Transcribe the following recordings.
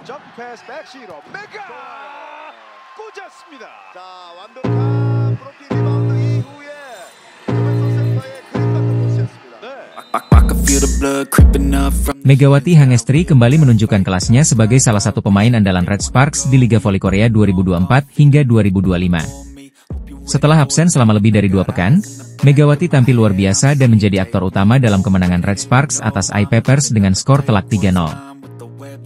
점프 패스 백시로 메가 꽂았습니다. 자, 완벽한 브로킹 리바운드 이후에 조벤소 센터의 그림 같은 포스였습니다. 네. Megawati Hangestri kembali menunjukkan kelasnya sebagai salah satu pemain andalan Red Sparks di Liga Voli Korea 2024 hingga 2025. Setelah absen selama lebih dari 2 pekan, Megawati tampil luar biasa dan menjadi aktor utama dalam kemenangan Red Sparks atas I-Papers dengan skor telak 3-0.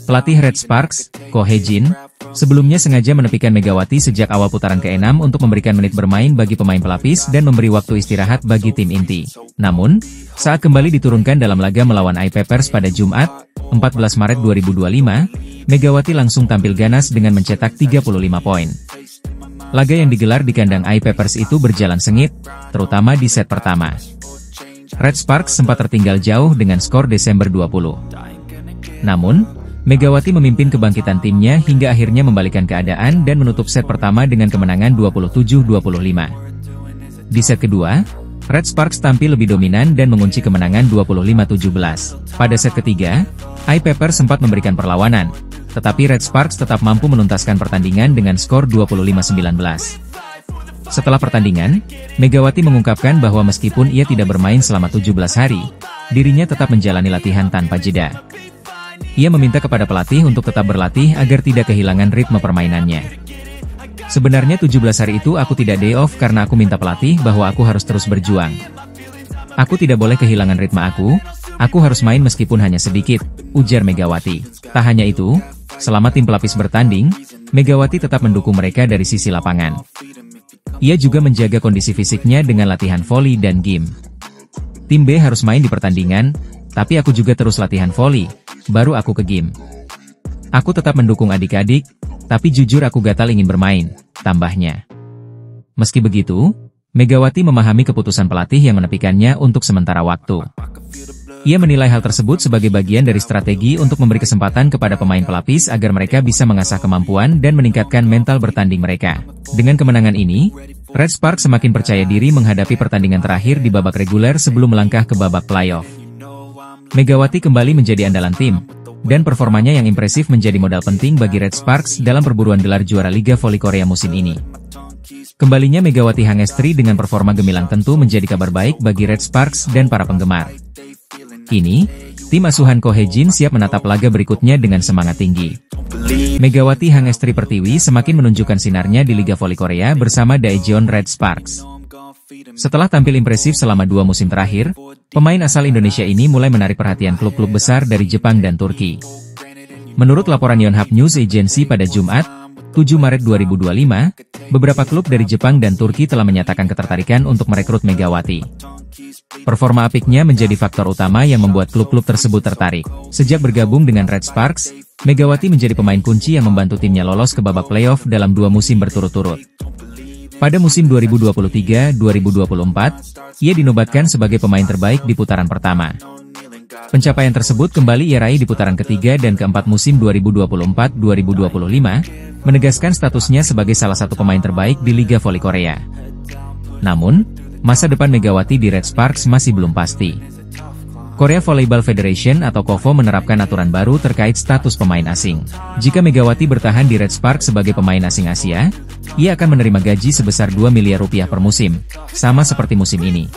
Pelatih Red Sparks, Ko Hye-jin, sebelumnya sengaja menepikan Megawati sejak awal putaran ke-6 untuk memberikan menit bermain bagi pemain pelapis dan memberi waktu istirahat bagi tim inti. Namun, saat kembali diturunkan dalam laga melawan I-Papers pada Jumat, 14 Maret 2025, Megawati langsung tampil ganas dengan mencetak 35 poin. Laga yang digelar di kandang I-Papers itu berjalan sengit, terutama di set pertama. Red Sparks sempat tertinggal jauh dengan skor Desember 20. Namun, Megawati memimpin kebangkitan timnya hingga akhirnya membalikan keadaan dan menutup set pertama dengan kemenangan 27-25. Di set kedua, Red Sparks tampil lebih dominan dan mengunci kemenangan 25-17. Pada set ketiga, I-Papers sempat memberikan perlawanan, tetapi Red Sparks tetap mampu menuntaskan pertandingan dengan skor 25-19. Setelah pertandingan, Megawati mengungkapkan bahwa meskipun ia tidak bermain selama 17 hari, dirinya tetap menjalani latihan tanpa jeda. Ia meminta kepada pelatih untuk tetap berlatih agar tidak kehilangan ritme permainannya. Sebenarnya 17 hari itu aku tidak day off karena aku minta pelatih bahwa aku harus terus berjuang. Aku tidak boleh kehilangan ritme aku harus main meskipun hanya sedikit, ujar Megawati. Tak hanya itu, selama tim pelapis bertanding, Megawati tetap mendukung mereka dari sisi lapangan. Ia juga menjaga kondisi fisiknya dengan latihan voli dan game. Tim B harus main di pertandingan, tapi aku juga terus latihan voli, baru aku ke game. Aku tetap mendukung adik-adik, tapi jujur aku gatal ingin bermain, tambahnya. Meski begitu, Megawati memahami keputusan pelatih yang menepikannya untuk sementara waktu. Ia menilai hal tersebut sebagai bagian dari strategi untuk memberi kesempatan kepada pemain pelapis agar mereka bisa mengasah kemampuan dan meningkatkan mental bertanding mereka. Dengan kemenangan ini, Red Sparks semakin percaya diri menghadapi pertandingan terakhir di babak reguler sebelum melangkah ke babak playoff. Megawati kembali menjadi andalan tim, dan performanya yang impresif menjadi modal penting bagi Red Sparks dalam perburuan gelar juara Liga Voli Korea musim ini. Kembalinya Megawati Hangestri dengan performa gemilang tentu menjadi kabar baik bagi Red Sparks dan para penggemar. Kini, tim asuhan Ko Hye-jin siap menatap laga berikutnya dengan semangat tinggi. Megawati Hangestri Pertiwi semakin menunjukkan sinarnya di Liga Voli Korea bersama Daejeon Red Sparks. Setelah tampil impresif selama 2 musim terakhir, pemain asal Indonesia ini mulai menarik perhatian klub-klub besar dari Jepang dan Turki. Menurut laporan Yonhap News Agency pada Jumat, 7 Maret 2025, beberapa klub dari Jepang dan Turki telah menyatakan ketertarikan untuk merekrut Megawati. Performa apiknya menjadi faktor utama yang membuat klub-klub tersebut tertarik. Sejak bergabung dengan Red Sparks, Megawati menjadi pemain kunci yang membantu timnya lolos ke babak playoff dalam 2 musim berturut-turut. Pada musim 2023-2024, ia dinobatkan sebagai pemain terbaik di putaran pertama. Pencapaian tersebut kembali ia raih di putaran ketiga dan keempat musim 2024-2025, menegaskan statusnya sebagai salah satu pemain terbaik di Liga Voli Korea. Namun, masa depan Megawati di Red Sparks masih belum pasti. Korea Volleyball Federation atau KOVO menerapkan aturan baru terkait status pemain asing. Jika Megawati bertahan di Red Sparks sebagai pemain asing Asia, ia akan menerima gaji sebesar 2 miliar rupiah per musim, sama seperti musim ini.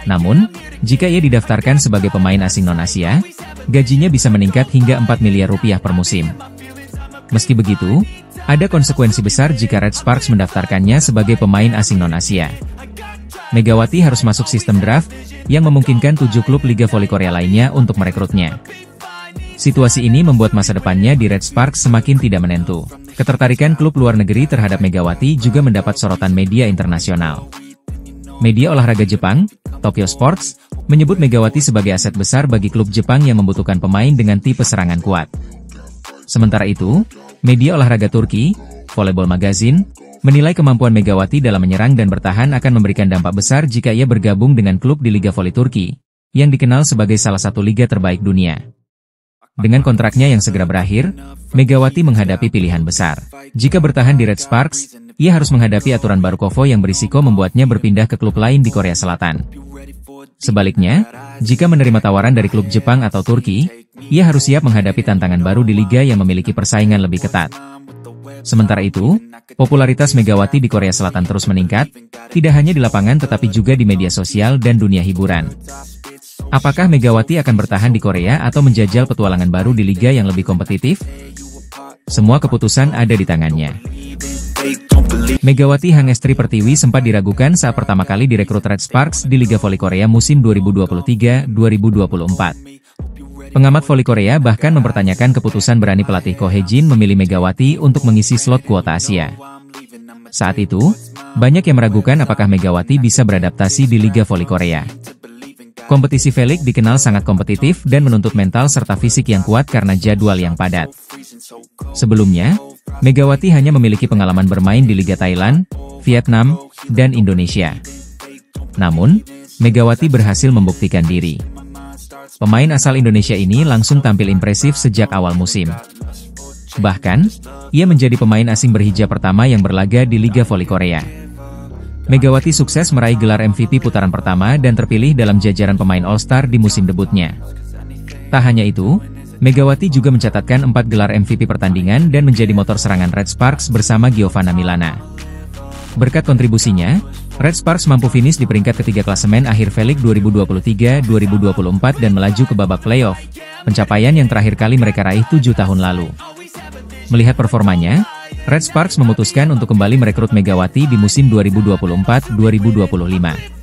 Namun, jika ia didaftarkan sebagai pemain asing non-Asia, gajinya bisa meningkat hingga 4 miliar rupiah per musim. Meski begitu, ada konsekuensi besar jika Red Sparks mendaftarkannya sebagai pemain asing non-Asia. Megawati harus masuk sistem draft, yang memungkinkan 7 klub Liga Voli Korea lainnya untuk merekrutnya. Situasi ini membuat masa depannya di Red Sparks semakin tidak menentu. Ketertarikan klub luar negeri terhadap Megawati juga mendapat sorotan media internasional. Media olahraga Jepang, Tokyo Sports, menyebut Megawati sebagai aset besar bagi klub Jepang yang membutuhkan pemain dengan tipe serangan kuat. Sementara itu, media olahraga Turki, Volleyball Magazine, menilai kemampuan Megawati dalam menyerang dan bertahan akan memberikan dampak besar jika ia bergabung dengan klub di Liga Voli Turki, yang dikenal sebagai salah satu liga terbaik dunia. Dengan kontraknya yang segera berakhir, Megawati menghadapi pilihan besar. Jika bertahan di Red Sparks, ia harus menghadapi aturan baru KOVO yang berisiko membuatnya berpindah ke klub lain di Korea Selatan. Sebaliknya, jika menerima tawaran dari klub Jepang atau Turki, ia harus siap menghadapi tantangan baru di liga yang memiliki persaingan lebih ketat. Sementara itu, popularitas Megawati di Korea Selatan terus meningkat, tidak hanya di lapangan tetapi juga di media sosial dan dunia hiburan. Apakah Megawati akan bertahan di Korea atau menjajal petualangan baru di liga yang lebih kompetitif? Semua keputusan ada di tangannya. Megawati Hangestri Pertiwi sempat diragukan saat pertama kali direkrut Red Sparks di Liga Voli Korea musim 2023-2024. Pengamat voli Korea bahkan mempertanyakan keputusan berani pelatih Ko Hae-jin memilih Megawati untuk mengisi slot kuota Asia. Saat itu, banyak yang meragukan apakah Megawati bisa beradaptasi di Liga Voli Korea. Kompetisi V-League dikenal sangat kompetitif dan menuntut mental serta fisik yang kuat karena jadwal yang padat. Sebelumnya, Megawati hanya memiliki pengalaman bermain di Liga Thailand, Vietnam, dan Indonesia. Namun, Megawati berhasil membuktikan diri. Pemain asal Indonesia ini langsung tampil impresif sejak awal musim. Bahkan, ia menjadi pemain asing berhijab pertama yang berlaga di Liga Voli Korea. Megawati sukses meraih gelar MVP putaran pertama dan terpilih dalam jajaran pemain All-Star di musim debutnya. Tak hanya itu, Megawati juga mencatatkan 4 gelar MVP pertandingan dan menjadi motor serangan Red Sparks bersama Giovanna Milana. Berkat kontribusinya, Red Sparks mampu finish di peringkat ketiga klasemen akhir V-League 2023-2024 dan melaju ke babak playoff, pencapaian yang terakhir kali mereka raih 7 tahun lalu. Melihat performanya, Red Sparks memutuskan untuk kembali merekrut Megawati di musim 2024-2025.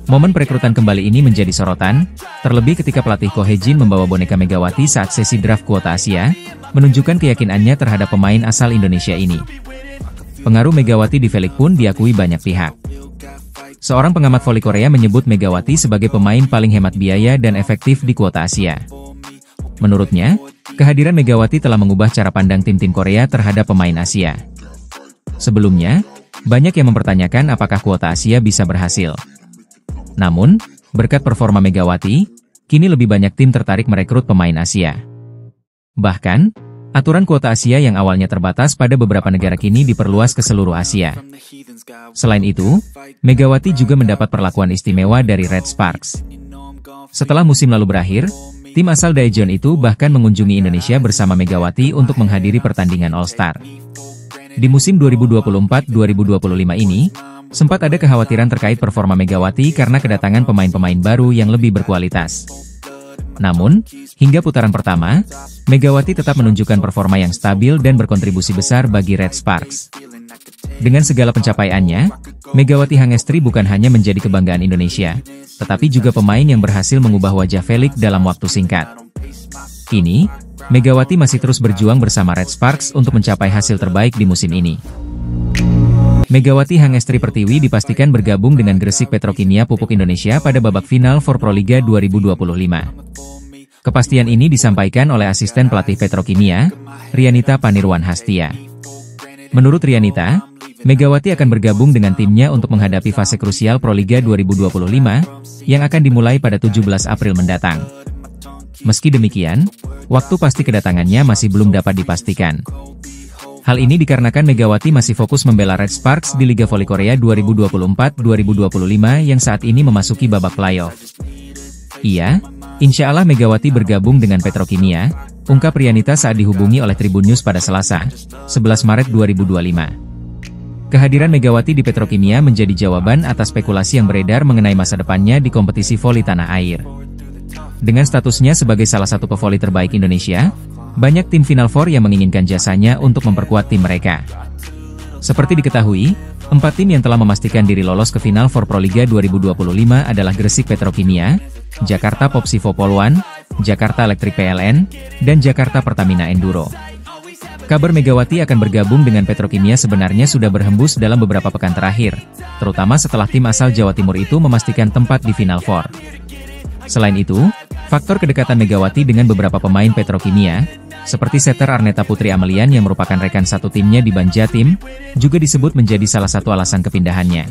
Momen perekrutan kembali ini menjadi sorotan, terlebih ketika pelatih Ko Hae-jin membawa boneka Megawati saat sesi draft kuota Asia, menunjukkan keyakinannya terhadap pemain asal Indonesia ini. Pengaruh Megawati di V-League pun diakui banyak pihak. Seorang pengamat voli Korea menyebut Megawati sebagai pemain paling hemat biaya dan efektif di kuota Asia. Menurutnya, kehadiran Megawati telah mengubah cara pandang tim-tim Korea terhadap pemain Asia. Sebelumnya, banyak yang mempertanyakan apakah kuota Asia bisa berhasil. Namun, berkat performa Megawati, kini lebih banyak tim tertarik merekrut pemain Asia. Bahkan, aturan kuota Asia yang awalnya terbatas pada beberapa negara kini diperluas ke seluruh Asia. Selain itu, Megawati juga mendapat perlakuan istimewa dari Red Sparks. Setelah musim lalu berakhir, tim asal Daejeon itu bahkan mengunjungi Indonesia bersama Megawati untuk menghadiri pertandingan All-Star. Di musim 2024-2025 ini, sempat ada kekhawatiran terkait performa Megawati karena kedatangan pemain-pemain baru yang lebih berkualitas. Namun, hingga putaran pertama, Megawati tetap menunjukkan performa yang stabil dan berkontribusi besar bagi Red Sparks. Dengan segala pencapaiannya, Megawati Hangestri bukan hanya menjadi kebanggaan Indonesia, tetapi juga pemain yang berhasil mengubah wajah V-League dalam waktu singkat. Kini, Megawati masih terus berjuang bersama Red Sparks untuk mencapai hasil terbaik di musim ini. Megawati Hangestri Pertiwi dipastikan bergabung dengan Gresik Petrokimia Pupuk Indonesia pada babak final for Proliga 2025. Kepastian ini disampaikan oleh asisten pelatih Petrokimia, Rianita Panirwan Hastia. Menurut Rianita, Megawati akan bergabung dengan timnya untuk menghadapi fase krusial Proliga 2025, yang akan dimulai pada 17 April mendatang. Meski demikian, waktu pasti kedatangannya masih belum dapat dipastikan. Hal ini dikarenakan Megawati masih fokus membela Red Sparks di Liga Voli Korea 2024-2025 yang saat ini memasuki babak playoff. Iya, insya Allah Megawati bergabung dengan Petrokimia, ungkap Rianita saat dihubungi oleh Tribun News pada Selasa, 11 Maret 2025. Kehadiran Megawati di Petrokimia menjadi jawaban atas spekulasi yang beredar mengenai masa depannya di kompetisi voli tanah air. Dengan statusnya sebagai salah satu pevoli terbaik Indonesia, banyak tim Final Four yang menginginkan jasanya untuk memperkuat tim mereka. Seperti diketahui, 4 tim yang telah memastikan diri lolos ke Final Four Proliga 2025 adalah Gresik Petrokimia, Jakarta Popsivo Polwan, Jakarta Electric PLN, dan Jakarta Pertamina Enduro. Kabar Megawati akan bergabung dengan Petrokimia sebenarnya sudah berhembus dalam beberapa pekan terakhir, terutama setelah tim asal Jawa Timur itu memastikan tempat di Final Four. Selain itu, faktor kedekatan Megawati dengan beberapa pemain Petrokimia, seperti setter Arneta Putri Amelian yang merupakan rekan satu timnya di Banjatim, juga disebut menjadi salah satu alasan kepindahannya.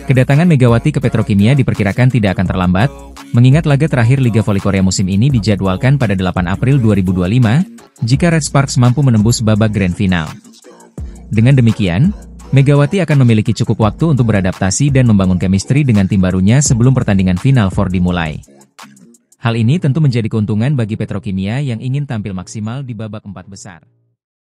Kedatangan Megawati ke Petrokimia diperkirakan tidak akan terlambat, mengingat laga terakhir Liga Voli Korea musim ini dijadwalkan pada 8 April 2025, jika Red Sparks mampu menembus babak grand final. Dengan demikian, Megawati akan memiliki cukup waktu untuk beradaptasi dan membangun chemistry dengan tim barunya sebelum pertandingan Final Four dimulai. Hal ini tentu menjadi keuntungan bagi Petrokimia yang ingin tampil maksimal di babak 4 besar.